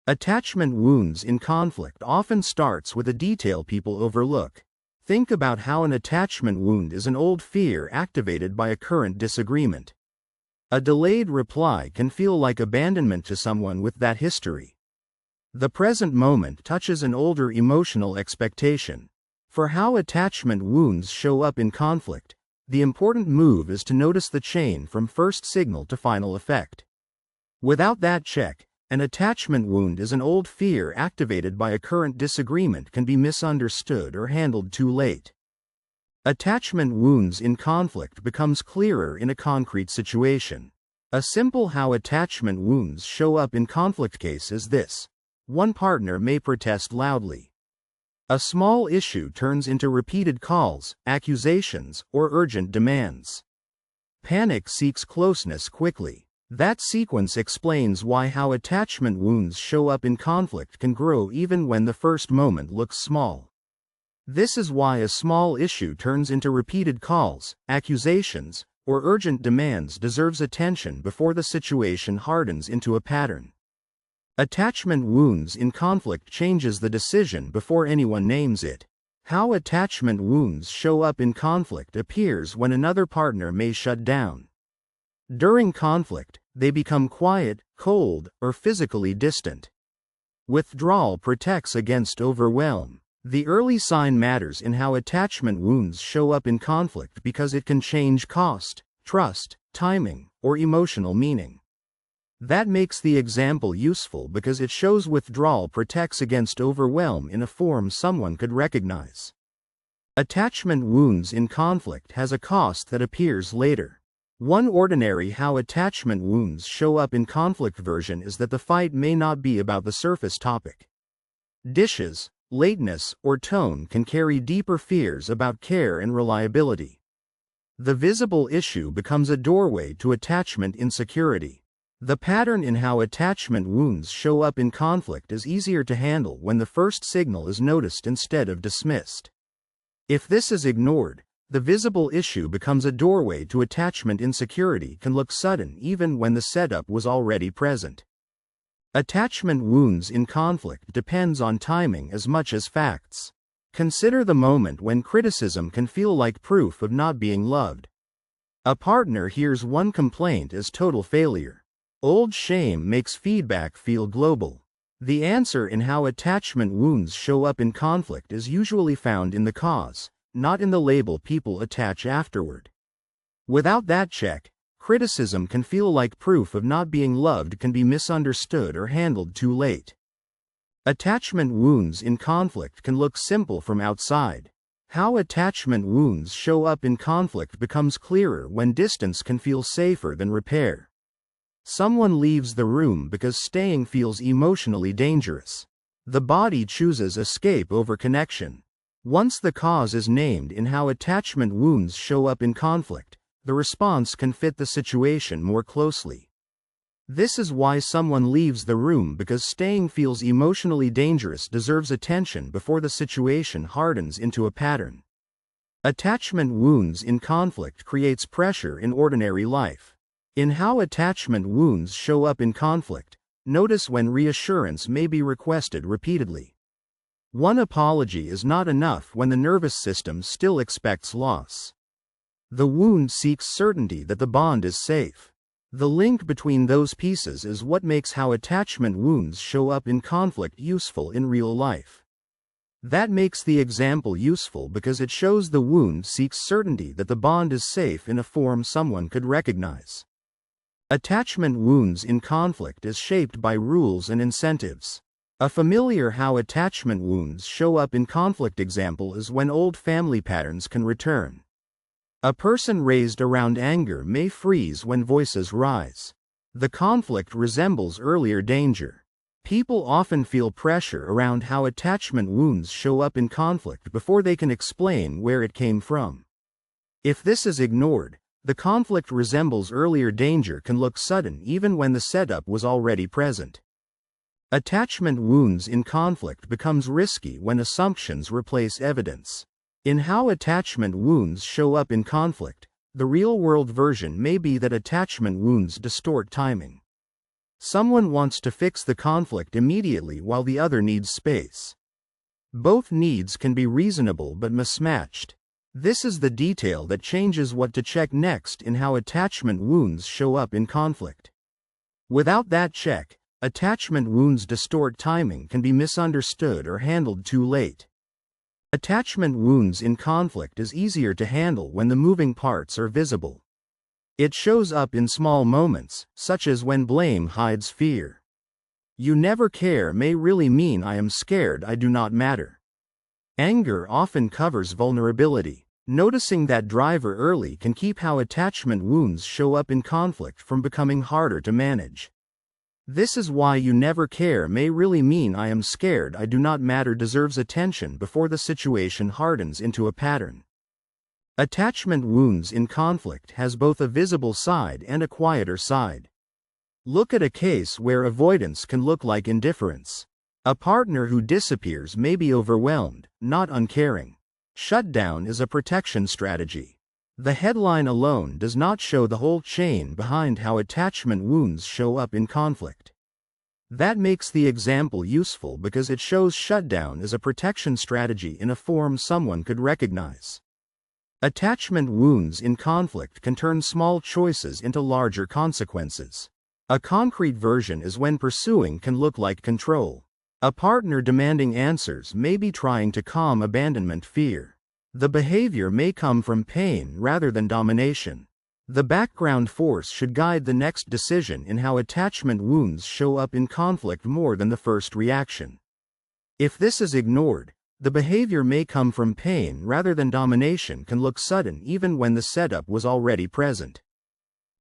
Attachment wounds in conflict often starts with a detail people overlook. Think about how an attachment wound is an old fear activated by a current disagreement. A delayed reply can feel like abandonment to someone with that history. The present moment touches an older emotional expectation. For how attachment wounds show up in conflict, the important move is to notice the chain from first signal to final effect. Without that check, an attachment wound is an old fear activated by a current disagreement can be misunderstood or handled too late. Attachment wounds in conflict becomes clearer in a concrete situation. A simple how attachment wounds show up in conflict case is this. One partner may protest loudly. A small issue turns into repeated calls, accusations, or urgent demands. Panic seeks closeness quickly. That sequence explains why how attachment wounds show up in conflict can grow even when the first moment looks small. This is why a small issue turns into repeated calls, accusations, or urgent demands deserves attention before the situation hardens into a pattern. Attachment wounds in conflict changes the decision before anyone names it. How attachment wounds show up in conflict appears when another partner may shut down. During conflict, they become quiet, cold, or physically distant. Withdrawal protects against overwhelm. The early sign matters in how attachment wounds show up in conflict because it can change cost, trust, timing, or emotional meaning. That makes the example useful because it shows withdrawal protects against overwhelm in a form someone could recognize. Attachment wounds in conflict has a cost that appears later. One ordinary how attachment wounds show up in conflict version is that the fight may not be about the surface topic. Dishes, lateness, or tone can carry deeper fears about care and reliability. The visible issue becomes a doorway to attachment insecurity. The pattern in how attachment wounds show up in conflict is easier to handle when the first signal is noticed instead of dismissed. If this is ignored, the visible issue becomes a doorway to attachment insecurity can look sudden even when the setup was already present. Attachment wounds in conflict depends on timing as much as facts. Consider the moment when criticism can feel like proof of not being loved. A partner hears one complaint as total failure. Old shame makes feedback feel global. The answer in how attachment wounds show up in conflict is usually found in the cause, not in the label people attach afterward. Without that check, criticism can feel like proof of not being loved can be misunderstood or handled too late. Attachment wounds in conflict can look simple from outside. How attachment wounds show up in conflict becomes clearer when distance can feel safer than repair. Someone leaves the room because staying feels emotionally dangerous. The body chooses escape over connection. Once the cause is named in how attachment wounds show up in conflict, the response can fit the situation more closely. This is why someone leaves the room because staying feels emotionally dangerous deserves attention before the situation hardens into a pattern. Attachment wounds in conflict creates pressure in ordinary life. In how attachment wounds show up in conflict, notice when reassurance may be requested repeatedly. One apology is not enough when the nervous system still expects loss. The wound seeks certainty that the bond is safe. The link between those pieces is what makes how attachment wounds show up in conflict useful in real life. That makes the example useful because it shows the wound seeks certainty that the bond is safe in a form someone could recognize. Attachment wounds in conflict is shaped by rules and incentives. A familiar how attachment wounds show up in conflict example is when old family patterns can return. A person raised around anger may freeze when voices rise. The conflict resembles earlier danger. People often feel pressure around how attachment wounds show up in conflict before they can explain where it came from. If this is ignored, the conflict resembles earlier danger can look sudden even when the setup was already present. Attachment wounds in conflict becomes risky when assumptions replace evidence. In how attachment wounds show up in conflict, the real-world version may be that attachment wounds distort timing. Someone wants to fix the conflict immediately while the other needs space. Both needs can be reasonable but mismatched. This is the detail that changes what to check next in how attachment wounds show up in conflict. Without that check, attachment wounds distort timing, can be misunderstood or handled too late. Attachment wounds in conflict is easier to handle when the moving parts are visible. It shows up in small moments, such as when blame hides fear. You never care may really mean I am scared I do not matter. Anger often covers vulnerability. Noticing that driver early can keep how attachment wounds show up in conflict from becoming harder to manage. This is why you never care may really mean I am scared I do not matter deserves attention before the situation hardens into a pattern. Attachment wounds in conflict has both a visible side and a quieter side. Look at a case where avoidance can look like indifference. A partner who disappears may be overwhelmed, not uncaring. Shutdown is a protection strategy. The headline alone does not show the whole chain behind how attachment wounds show up in conflict. That makes the example useful because it shows shutdown is a protection strategy in a form someone could recognize. Attachment wounds in conflict can turn small choices into larger consequences. A concrete version is when pursuing can look like control. A partner demanding answers may be trying to calm abandonment fear. The behavior may come from pain rather than domination. The background force should guide the next decision in how attachment wounds show up in conflict more than the first reaction. If this is ignored, the behavior may come from pain rather than domination can look sudden even when the setup was already present.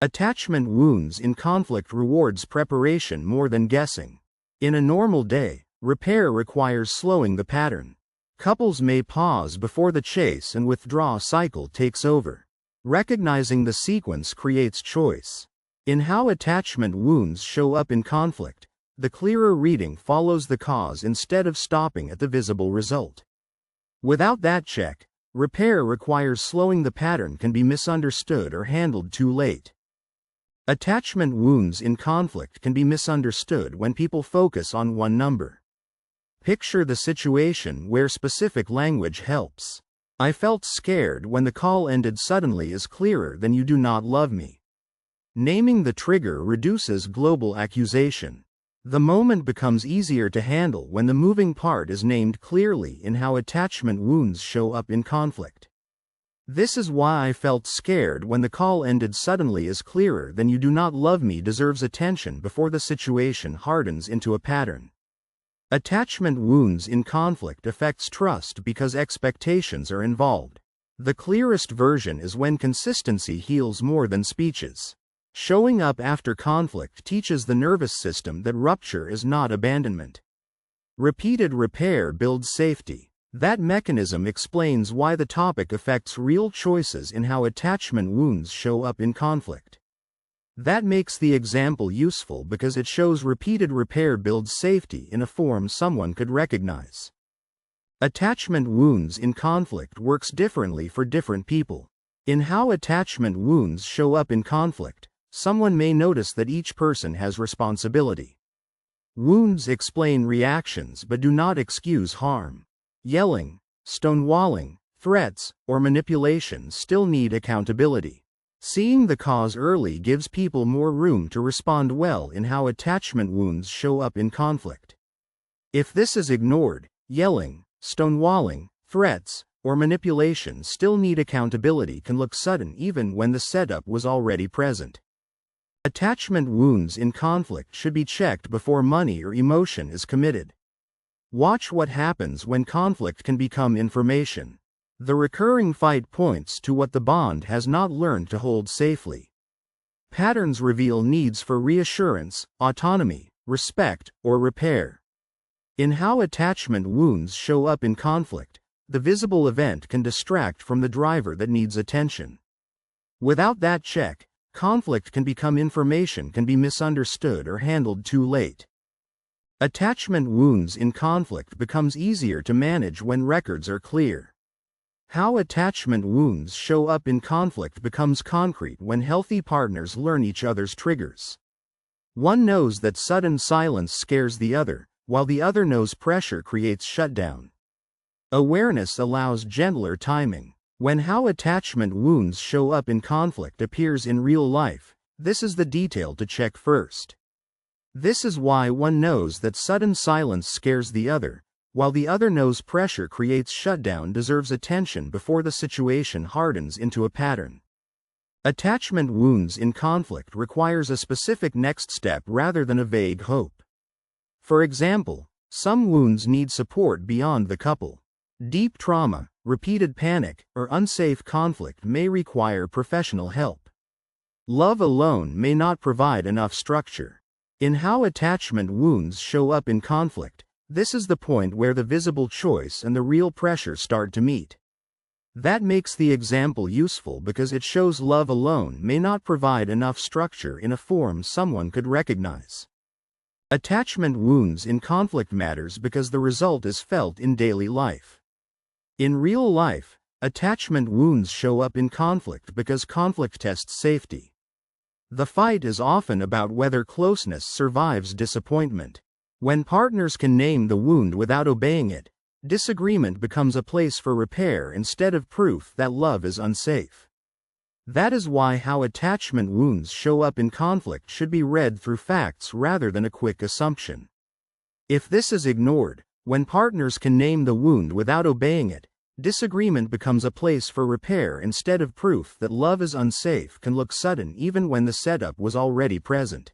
Attachment wounds in conflict rewards preparation more than guessing. In a normal day, repair requires slowing the pattern. Couples may pause before the chase and withdraw cycle takes over. Recognizing the sequence creates choice. In how attachment wounds show up in conflict, the clearer reading follows the cause instead of stopping at the visible result. Without that check, repair requires slowing the pattern can be misunderstood or handled too late. Attachment wounds in conflict can be misunderstood when people focus on one number. Picture the situation where specific language helps. I felt scared when the call ended suddenly is clearer than you do not love me. Naming the trigger reduces global accusation. The moment becomes easier to handle when the moving part is named clearly in how attachment wounds show up in conflict. This is why I felt scared when the call ended suddenly is clearer than you do not love me deserves attention before the situation hardens into a pattern. Attachment wounds in conflict affects trust because expectations are involved. The clearest version is when consistency heals more than speeches. Showing up after conflict teaches the nervous system that rupture is not abandonment. Repeated repair builds safety. That mechanism explains why the topic affects real choices in how attachment wounds show up in conflict. That makes the example useful because it shows repeated repair builds safety in a form someone could recognize. Attachment wounds in conflict works differently for different people. In how attachment wounds show up in conflict, someone may notice that each person has responsibility. Wounds explain reactions but do not excuse harm. Yelling, stonewalling, threats, or manipulation still need accountability. Seeing the cause early gives people more room to respond well in how attachment wounds show up in conflict. If this is ignored, yelling, stonewalling, threats, or manipulation still need accountability can look sudden even when the setup was already present. Attachment wounds in conflict should be checked before money or emotion is committed. Watch what happens when conflict can become information. The recurring fight points to what the bond has not learned to hold safely. Patterns reveal needs for reassurance, autonomy, respect, or repair. In how attachment wounds show up in conflict, the visible event can distract from the driver that needs attention. Without that check, conflict can become information can be misunderstood or handled too late. Attachment wounds in conflict becomes easier to manage when records are clear. How attachment wounds show up in conflict becomes concrete when healthy partners learn each other's triggers. One knows that sudden silence scares the other, while the other knows pressure creates shutdown. Awareness allows gentler timing. When how attachment wounds show up in conflict appears in real life, this is the detail to check first. This is why one knows that sudden silence scares the other, while the other knows pressure creates shutdown deserves attention before the situation hardens into a pattern. Attachment wounds in conflict requires a specific next step rather than a vague hope. For example, some wounds need support beyond the couple. Deep trauma, repeated panic, or unsafe conflict may require professional help. Love alone may not provide enough structure. In how attachment wounds show up in conflict, this is the point where the visible choice and the real pressure start to meet. That makes the example useful because it shows love alone may not provide enough structure in a form someone could recognize. Attachment wounds in conflict matters because the result is felt in daily life. In real life, attachment wounds show up in conflict because conflict tests safety. The fight is often about whether closeness survives disappointment. When partners can name the wound without obeying it, disagreement becomes a place for repair instead of proof that love is unsafe. That is why how attachment wounds show up in conflict should be read through facts rather than a quick assumption. If this is ignored, when partners can name the wound without obeying it, disagreement becomes a place for repair instead of proof that love is unsafe can look sudden even when the setup was already present.